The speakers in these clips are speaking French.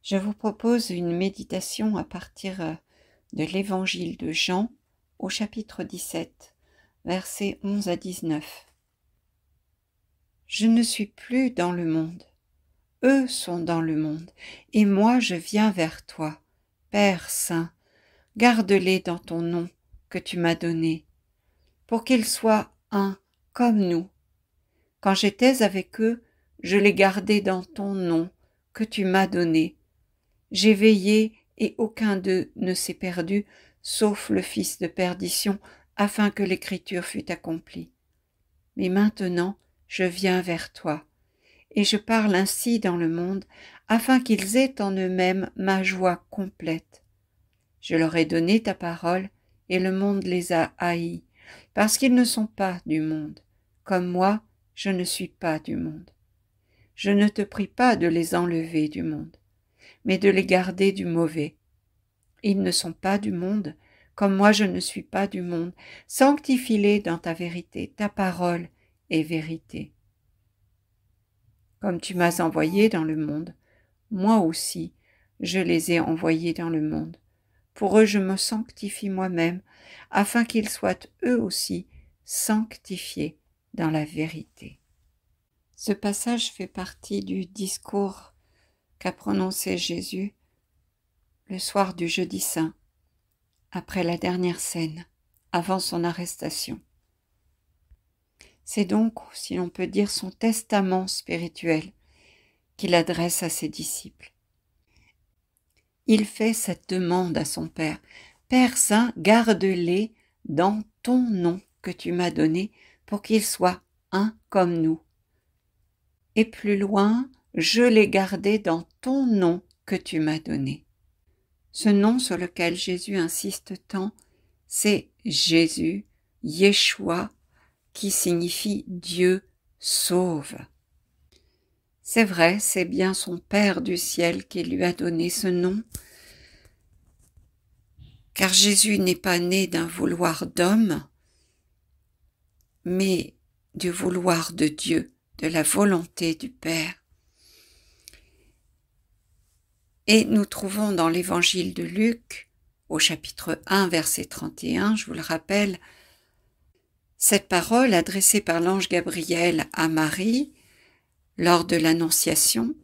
Je vous propose une méditation à partir de l'Évangile de Jean au chapitre 17, versets 11 à 19. Je ne suis plus dans le monde, eux sont dans le monde, et moi je viens vers toi. Père Saint, garde-les dans ton nom que tu m'as donné, pour qu'ils soient un comme nous. Quand j'étais avec eux, je les gardais dans ton nom que tu m'as donné. J'ai veillé et aucun d'eux ne s'est perdu, sauf le fils de perdition, afin que l'écriture fût accomplie. Mais maintenant, je viens vers toi, et je parle ainsi dans le monde, afin qu'ils aient en eux-mêmes ma joie complète. Je leur ai donné ta parole, et le monde les a haïs, parce qu'ils ne sont pas du monde, comme moi, je ne suis pas du monde. Je ne te prie pas de les enlever du monde, mais de les garder du mauvais. Ils ne sont pas du monde, comme moi je ne suis pas du monde. Sanctifie-les dans ta vérité, ta parole est vérité. Comme tu m'as envoyé dans le monde, moi aussi je les ai envoyés dans le monde. Pour eux je me sanctifie moi-même, afin qu'ils soient eux aussi sanctifiés dans la vérité. Ce passage fait partie du discours qu'a prononcé Jésus le soir du jeudi saint, après la dernière scène, avant son arrestation. C'est donc, si l'on peut dire, son testament spirituel qu'il adresse à ses disciples. Il fait cette demande à son Père. « Père Saint, garde-les dans ton nom que tu m'as donné pour qu'ils soient un comme nous. » Et plus loin, « Je les gardais dans ton nom que tu m'as donné. » Ce nom sur lequel Jésus insiste tant, c'est Jésus, Yeshua, qui signifie Dieu sauve. C'est vrai, c'est bien son Père du ciel qui lui a donné ce nom, car Jésus n'est pas né d'un vouloir d'homme, mais du vouloir de Dieu, de la volonté du Père. Et nous trouvons dans l'évangile de Luc, au chapitre 1, verset 31, je vous le rappelle, cette parole adressée par l'ange Gabriel à Marie lors de l'Annonciation.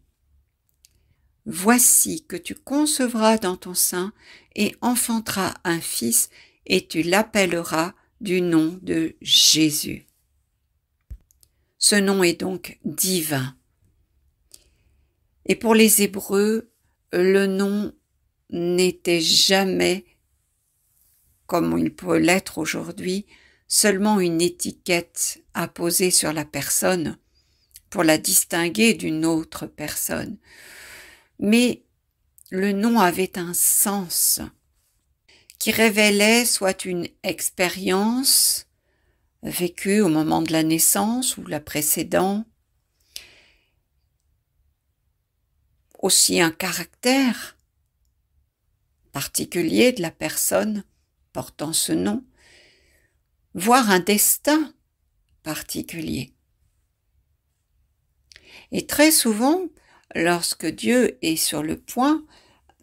« Voici que tu concevras dans ton sein et enfanteras un fils et tu l'appelleras du nom de Jésus. » Ce nom est donc divin. Et pour les Hébreux, le nom n'était jamais, comme il peut l'être aujourd'hui, seulement une étiquette à poser sur la personne pour la distinguer d'une autre personne. Mais le nom avait un sens qui révélait soit une expérience vécue au moment de la naissance ou la précédant, aussi un caractère particulier de la personne portant ce nom, voire un destin particulier. Et très souvent, lorsque Dieu est sur le point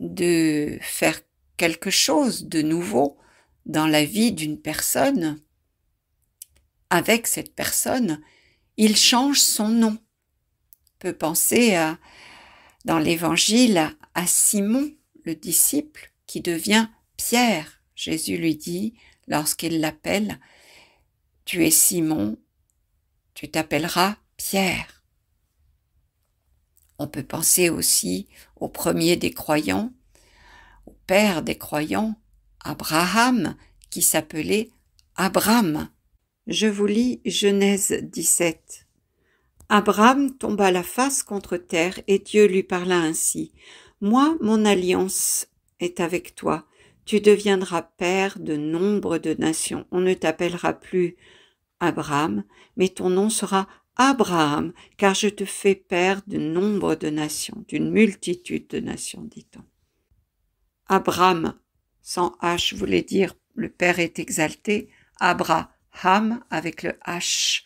de faire quelque chose de nouveau dans la vie d'une personne, avec cette personne, il change son nom. On peut penser dans l'Évangile à Simon, le disciple, qui devient Pierre. Jésus lui dit, lorsqu'il l'appelle, « Tu es Simon, tu t'appelleras Pierre. » On peut penser aussi au premier des croyants, au père des croyants, Abraham, qui s'appelait Abram. Je vous lis Genèse 17. Abraham tomba la face contre terre et Dieu lui parla ainsi. « Moi, mon alliance est avec toi. Tu deviendras père de nombre de nations. On ne t'appellera plus Abraham, mais ton nom sera Abraham, car je te fais père de nombre de nations, d'une multitude de nations, dit-on. » Abraham, sans H, voulait dire le Père est exalté. Abraham, avec le H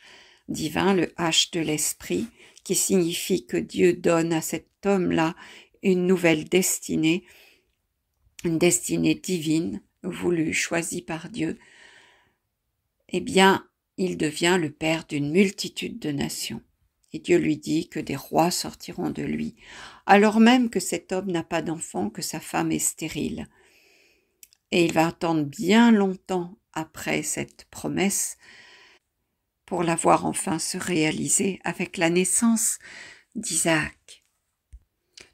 divin, le H de l'esprit, qui signifie que Dieu donne à cet homme-là une nouvelle destinée, une destinée divine, voulue, choisie par Dieu, eh bien, il devient le père d'une multitude de nations. Et Dieu lui dit que des rois sortiront de lui, alors même que cet homme n'a pas d'enfant, que sa femme est stérile. Et il va attendre bien longtemps après cette promesse pour la voir enfin se réaliser avec la naissance d'Isaac.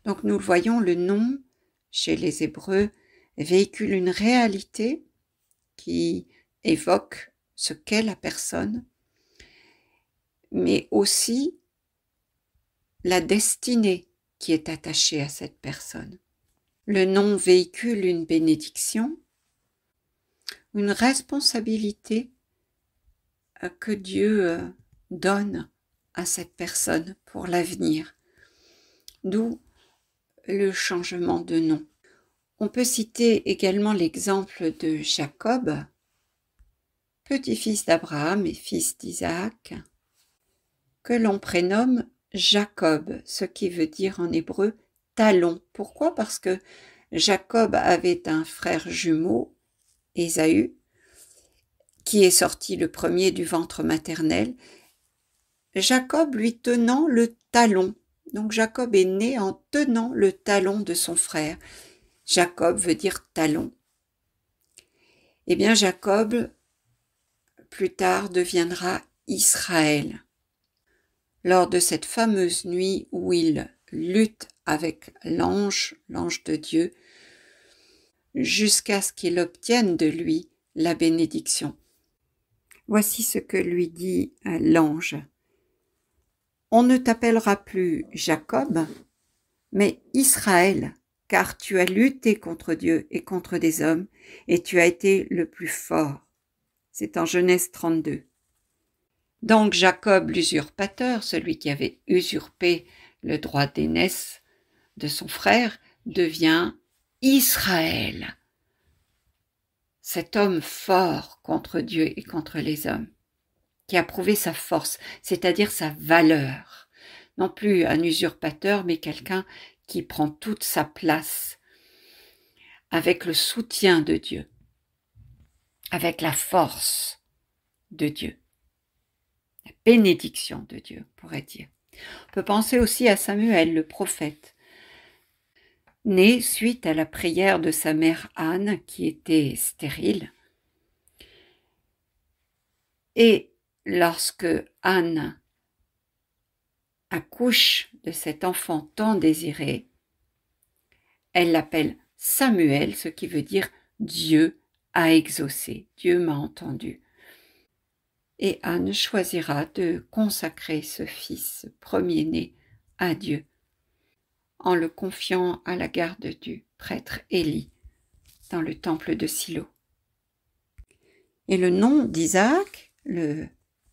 Donc nous le voyons, le nom, chez les Hébreux, véhicule une réalité qui évoque ce qu'est la personne, mais aussi la destinée qui est attachée à cette personne. Le nom véhicule une bénédiction, une responsabilité que Dieu donne à cette personne pour l'avenir, d'où le changement de nom. On peut citer également l'exemple de Jacob, petit-fils d'Abraham et fils d'Isaac, que l'on prénomme Jacob, ce qui veut dire en hébreu talon. Pourquoi? Parce que Jacob avait un frère jumeau, Ésaü, qui est sorti le premier du ventre maternel, Jacob lui tenant le talon. Donc Jacob est né en tenant le talon de son frère. Jacob veut dire talon. Eh bien Jacob, plus tard, deviendra Israël. Lors de cette fameuse nuit où il lutte avec l'ange de Dieu, jusqu'à ce qu'il obtienne de lui la bénédiction. Voici ce que lui dit l'ange. On ne t'appellera plus Jacob, mais Israël, car tu as lutté contre Dieu et contre des hommes, et tu as été le plus fort. C'est en Genèse 32. Donc Jacob l'usurpateur, celui qui avait usurpé le droit d'aînesse de son frère, devient Israël, cet homme fort contre Dieu et contre les hommes, qui a prouvé sa force, c'est-à-dire sa valeur. Non plus un usurpateur, mais quelqu'un qui prend toute sa place, avec le soutien de Dieu, avec la force de Dieu, la bénédiction de Dieu, on pourrait dire. On peut penser aussi à Samuel, le prophète, né suite à la prière de sa mère Anne, qui était stérile. Et lorsque Anne accouche de cet enfant tant désiré, elle l'appelle Samuel, ce qui veut dire Dieu a exaucé, Dieu m'a entendu. Et Anne choisira de consacrer ce fils, ce premier-né, à Dieu, en le confiant à la garde du prêtre Élie dans le temple de Silo. Et le nom d'Isaac, le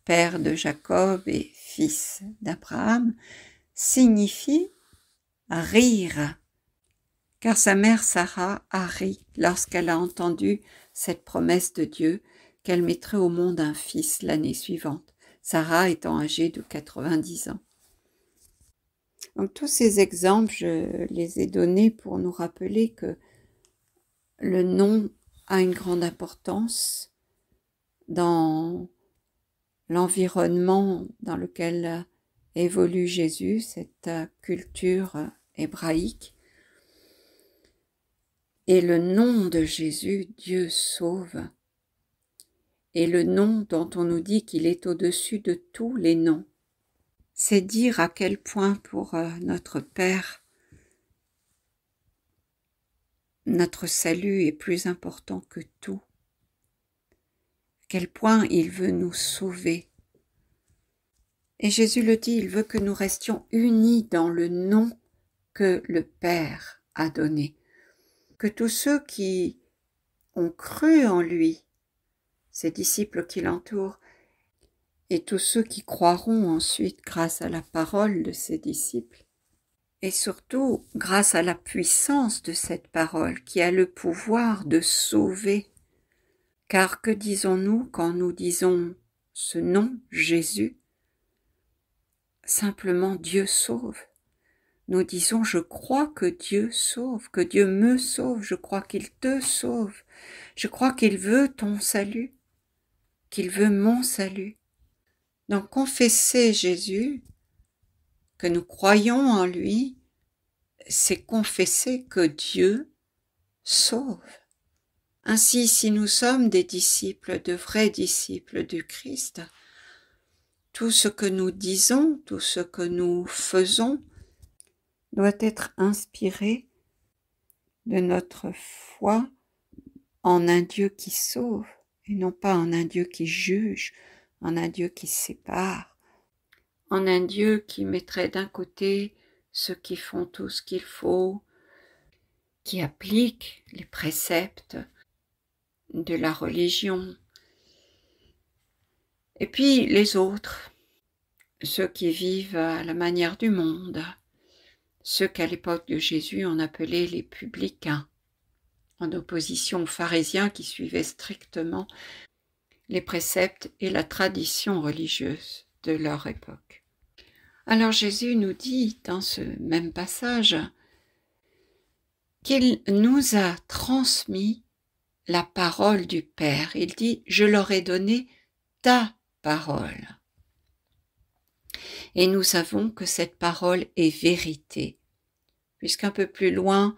père de Jacob et fils d'Abraham, signifie rire, car sa mère Sarah a ri lorsqu'elle a entendu cette promesse de Dieu qu'elle mettrait au monde un fils l'année suivante, Sarah étant âgée de 90 ans. Donc tous ces exemples, je les ai donnés pour nous rappeler que le nom a une grande importance dans l'environnement dans lequel évolue Jésus, cette culture hébraïque. Et le nom de Jésus, Dieu sauve, est le nom dont on nous dit qu'il est au-dessus de tous les noms. C'est dire à quel point pour notre Père, notre salut est plus important que tout. À quel point il veut nous sauver. Et Jésus le dit, il veut que nous restions unis dans le nom que le Père a donné. Que tous ceux qui ont cru en lui, ses disciples qui l'entourent, et tous ceux qui croiront ensuite grâce à la parole de ses disciples, et surtout grâce à la puissance de cette parole qui a le pouvoir de sauver. Car que disons-nous quand nous disons ce nom, Jésus? Simplement Dieu sauve. nous disons « Je crois que Dieu sauve, que Dieu me sauve, je crois qu'il te sauve, je crois qu'il veut ton salut, qu'il veut mon salut. » Donc confesser Jésus, que nous croyons en lui, c'est confesser que Dieu sauve. Ainsi, si nous sommes des disciples, de vrais disciples du Christ, tout ce que nous disons, tout ce que nous faisons doit être inspiré de notre foi en un Dieu qui sauve, et non pas en un Dieu qui juge, en un Dieu qui sépare, en un Dieu qui mettrait d'un côté ceux qui font tout ce qu'il faut, qui appliquent les préceptes de la religion, et puis les autres, ceux qui vivent à la manière du monde, ceux qu'à l'époque de Jésus on appelait les publicains, en opposition aux pharisiens qui suivaient strictement les préceptes et la tradition religieuse de leur époque. Alors Jésus nous dit dans ce même passage qu'il nous a transmis la parole du Père. Il dit « Je leur ai donné ta parole ». Et nous savons que cette parole est vérité, puisqu'un peu plus loin,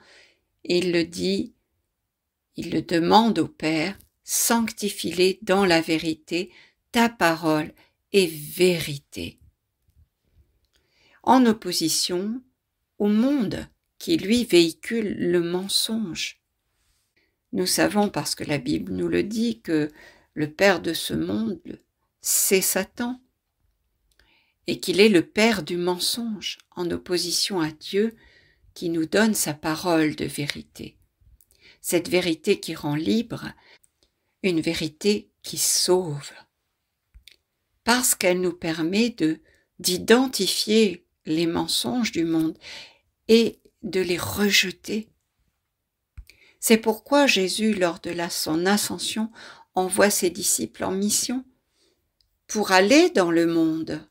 il le dit, il le demande au Père, « Sanctifie-les dans la vérité, ta parole est vérité ». En opposition au monde qui, lui, véhicule le mensonge. Nous savons, parce que la Bible nous le dit, que le père de ce monde, c'est Satan, et qu'il est le père du mensonge, en opposition à Dieu qui nous donne sa parole de vérité. Cette vérité qui rend libre, une vérité qui sauve, parce qu'elle nous permet d'identifier les mensonges du monde et de les rejeter. C'est pourquoi Jésus, lors de son ascension, envoie ses disciples en mission pour aller dans le monde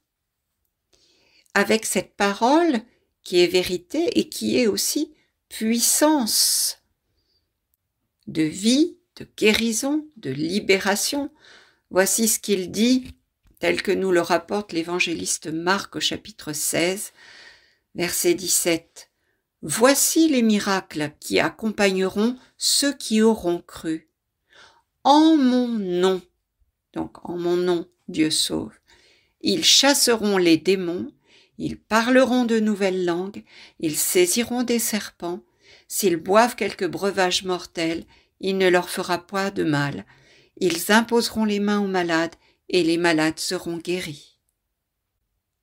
avec cette parole qui est vérité et qui est aussi puissance de vie, de guérison, de libération. Voici ce qu'il dit, tel que nous le rapporte l'évangéliste Marc au chapitre 16, verset 17. « Voici les miracles qui accompagneront ceux qui auront cru. En mon nom, donc en mon nom, Dieu sauve, ils chasseront les démons, ils parleront de nouvelles langues, ils saisiront des serpents, s'ils boivent quelque breuvage mortel, il ne leur fera point de mal, ils imposeront les mains aux malades et les malades seront guéris. »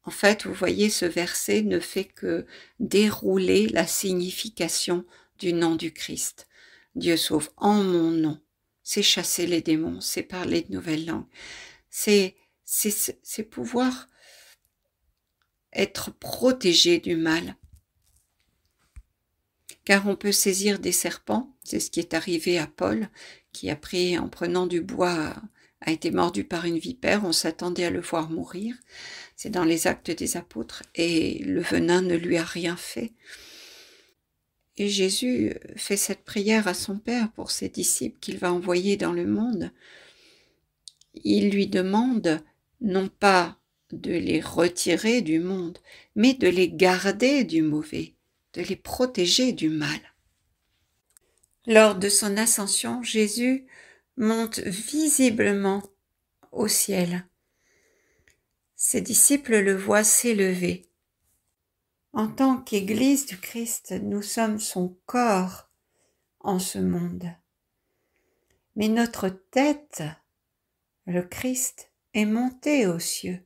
En fait, vous voyez, ce verset ne fait que dérouler la signification du nom du Christ. Dieu sauve en mon nom. C'est chasser les démons, c'est parler de nouvelles langues. C'est pouvoir être protégé du mal. Car on peut saisir des serpents, c'est ce qui est arrivé à Paul, qui après, en prenant du bois, a été mordu par une vipère, on s'attendait à le voir mourir. C'est dans les Actes des Apôtres, et le venin ne lui a rien fait. Et Jésus fait cette prière à son Père pour ses disciples qu'il va envoyer dans le monde. Il lui demande non pas de les retirer du monde, mais de les garder du mauvais, de les protéger du mal. Lors de son ascension, Jésus monte visiblement au ciel. Ses disciples le voient s'élever. En tant qu'Église du Christ, nous sommes son corps en ce monde. Mais notre tête, le Christ, est monté aux cieux.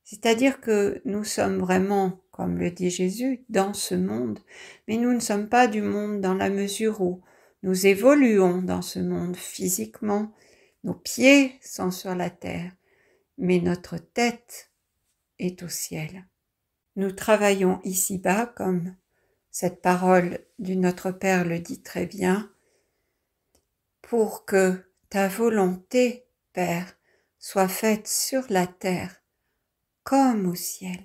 C'est-à-dire que nous sommes vraiment, comme le dit Jésus, dans ce monde, mais nous ne sommes pas du monde dans la mesure où nous évoluons dans ce monde physiquement, nos pieds sont sur la terre, mais notre tête est au ciel. Nous travaillons ici-bas, comme cette parole du Notre Père le dit très bien, pour que ta volonté, Père, soit faite sur la terre comme au ciel.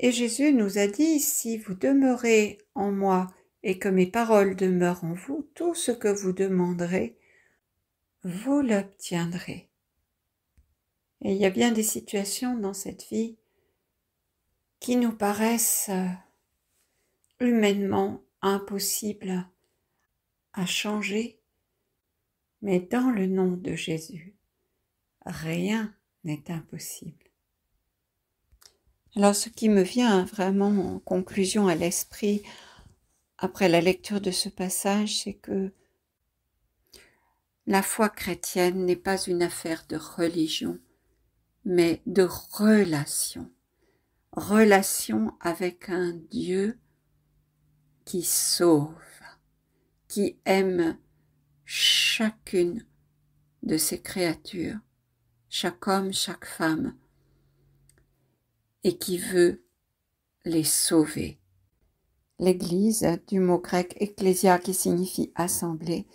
Et Jésus nous a dit, si vous demeurez en moi et que mes paroles demeurent en vous, tout ce que vous demanderez, vous l'obtiendrez. Et il y a bien des situations dans cette vie qui nous paraissent humainement impossibles à changer, mais dans le nom de Jésus, rien n'est impossible. Alors ce qui me vient vraiment en conclusion à l'esprit après la lecture de ce passage, c'est que la foi chrétienne n'est pas une affaire de religion, mais de relation. Relation avec un Dieu qui sauve, qui aime chacune de ses créatures, chaque homme, chaque femme, et qui veut les sauver. L'Église, du mot grec ecclésia qui signifie assemblée,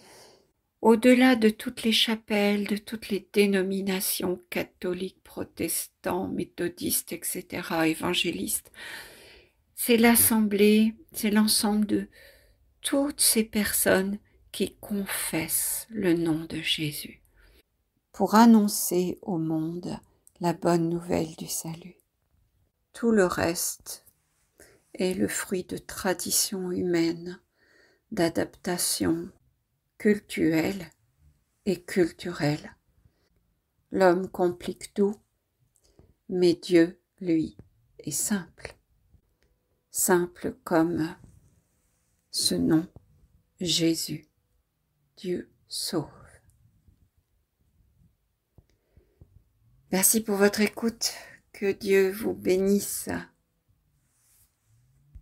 au-delà de toutes les chapelles, de toutes les dénominations catholiques, protestants, méthodistes, etc., évangélistes, c'est l'assemblée, c'est l'ensemble de toutes ces personnes qui confessent le nom de Jésus pour annoncer au monde la bonne nouvelle du salut. Tout le reste est le fruit de traditions humaines, d'adaptations cultuelles et culturelles. L'homme complique tout, mais Dieu, lui, est simple. Simple comme ce nom, Jésus. Dieu sauve. Merci pour votre écoute. Que Dieu vous bénisse